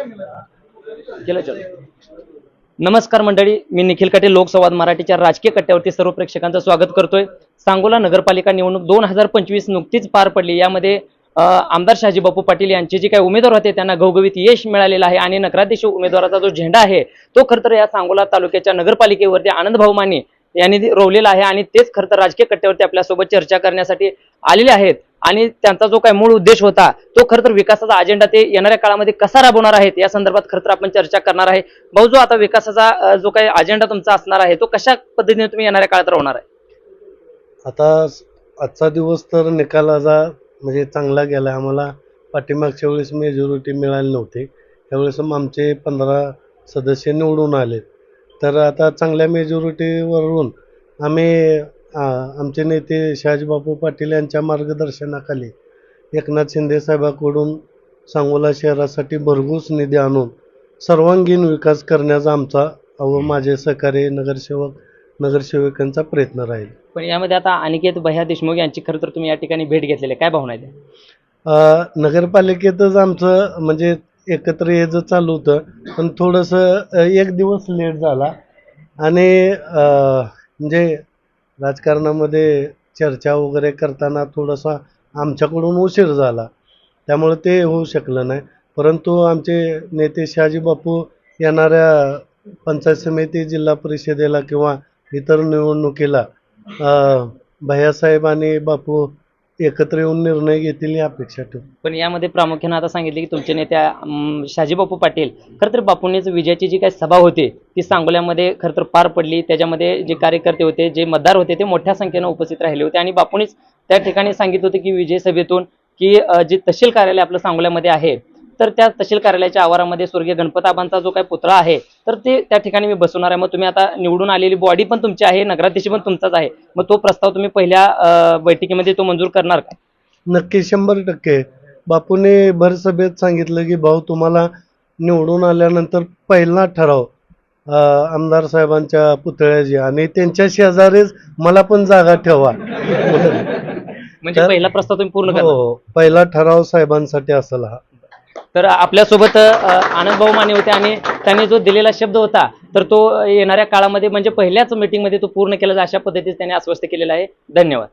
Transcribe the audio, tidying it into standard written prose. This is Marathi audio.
केलं चालू. नमस्कार मंडळी, मी निखिल काटे लोकसंवाद मराठीच्या राजकीय कट्ट्यावरती सर्व प्रेक्षकांचं स्वागत करतोय. सांगोला नगरपालिका निवडणूक 2025 नुकतीच पार पडली. यामध्ये आमदार शहाजी बापू पाटील यांचे जे काही उमेदवार होते त्यांना घवघवीत यश मिळालेलं आहे आणि नगराध्यक्ष उमेदवाराचा जो झेंडा आहे तो खरं तर या सांगोला तालुक्याच्या नगरपालिकेवरती आनंदभाऊ माने यांनी रोवलेला आहे आणि तेच खरं तर राजकीय कट्ट्यावरती आपल्यासोबत चर्चा करण्यासाठी आलेले आहेत. आणि त्यांचा जो काही मूळ उद्देश होता तो खरं तर विकासाचा अजेंडा ते येणाऱ्या काळामध्ये कसा राबवणार आहेत या संदर्भात खरं तर आपण चर्चा करणार आहे. भाऊ, जो आता विकासाचा जो काही अजेंडा तुमचा असणार आहे तो कशा पद्धतीने तुम्ही येणाऱ्या काळात राहणार आहे? आता आजचा दिवस तर निकालाचा म्हणजे चांगला गेला. आम्हाला पाठीमागच्या वेळेस मेजॉरिटी मिळाली नव्हती, त्यावेळेस आमचे 15 सदस्य निवडून आले. तर आता चांगल्या मेजॉरिटीवरून आम्ही आमचे नेते शहाजीबापू पाटील यांच्या मार्गदर्शनाखाली एकनाथ शिंदे साहेबांकडून सांगोला शहरासाठी भरघोस निधी आणून सर्वांगीण विकास करण्याचा आमचा व माझे सहकारी नगरसेवकांचा प्रयत्न राहील. पण यामध्ये आता अनिकेत भैया देशमुख यांची खरं तर तुम्ही या ठिकाणी भेट घेतलेली आहे, काय भावना आहे? नगरपालिकेतच आमचं म्हणजे एकत्र यायचं चालू होतं, पण थोडंसं एक दिवस लेट झाला आणि म्हणजे राजकारणामध्ये चर्चा वगैरे करताना थोडासा आमच्याकडून उशीर झाला, त्यामुळे ते होऊ शकलं नाही. परंतु आमचे नेते शहाजी बापू येणाऱ्या पंचायत समिती, जिल्हा परिषदेला किंवा इतर निवडणुकीला भैयासाहेब आणि बापू एकत्र येऊन निर्णय घेतील ही अपेक्षा ठेवू. पण यामध्ये प्रामुख्याने आता सांगितले की तुमचे नेत्या शहाजी बापू पाटील खरं तर बापूंनीच विजयाची जी काही सभा होती ती सांगोल्यामध्ये खरं तर पार पडली. त्याच्यामध्ये जे कार्यकर्ते होते, जे मतदार होते ते मोठ्या संख्येने उपस्थित राहिले होते आणि बापूंनीच त्या ठिकाणी सांगितलं होतं की विजय सभेतून की जे तहसील कार्यालय आपलं सांगोल्यामध्ये आहे तर त्या तहसील कार्यालयाच्या आवारामध्ये स्वर्गीय गणपताबांचा जो काही पुतळा आहे तर ते त्या ठिकाणी मी बसवणार आहे. मग तुम्ही आता निवडून आलेली बॉडी पण तुमची आहे, नगराध्यक्ष पण तुमचाच आहे, मग तो प्रस्ताव तुम्ही पहिल्या बैठकीमध्ये तो मंजूर करणार का? नक्की 100%. बापूने भरसभेत सांगितलं की भाऊ, तुम्हाला निवडून आल्यानंतर पहिला ठराव आमदार साहेबांच्या पुतळ्याची आणि त्यांच्या शेजारीच मला पण जागा ठेवा. म्हणजे पहिला प्रस्ताव तुम्ही पूर्ण करणार? हो, पहिला ठराव साहेबांसाठी असेल हा. तर आपल्यासोबत आनंदभाऊ माने होते आणि त्यांनी जो दिलेला शब्द होता तर तो येणाऱ्या काळामध्ये म्हणजे पहिल्याच मीटिंगमध्ये तो पूर्ण केला जाईल अशा पद्धतीने त्यांनी आश्वस्त केलेला आहे. धन्यवाद.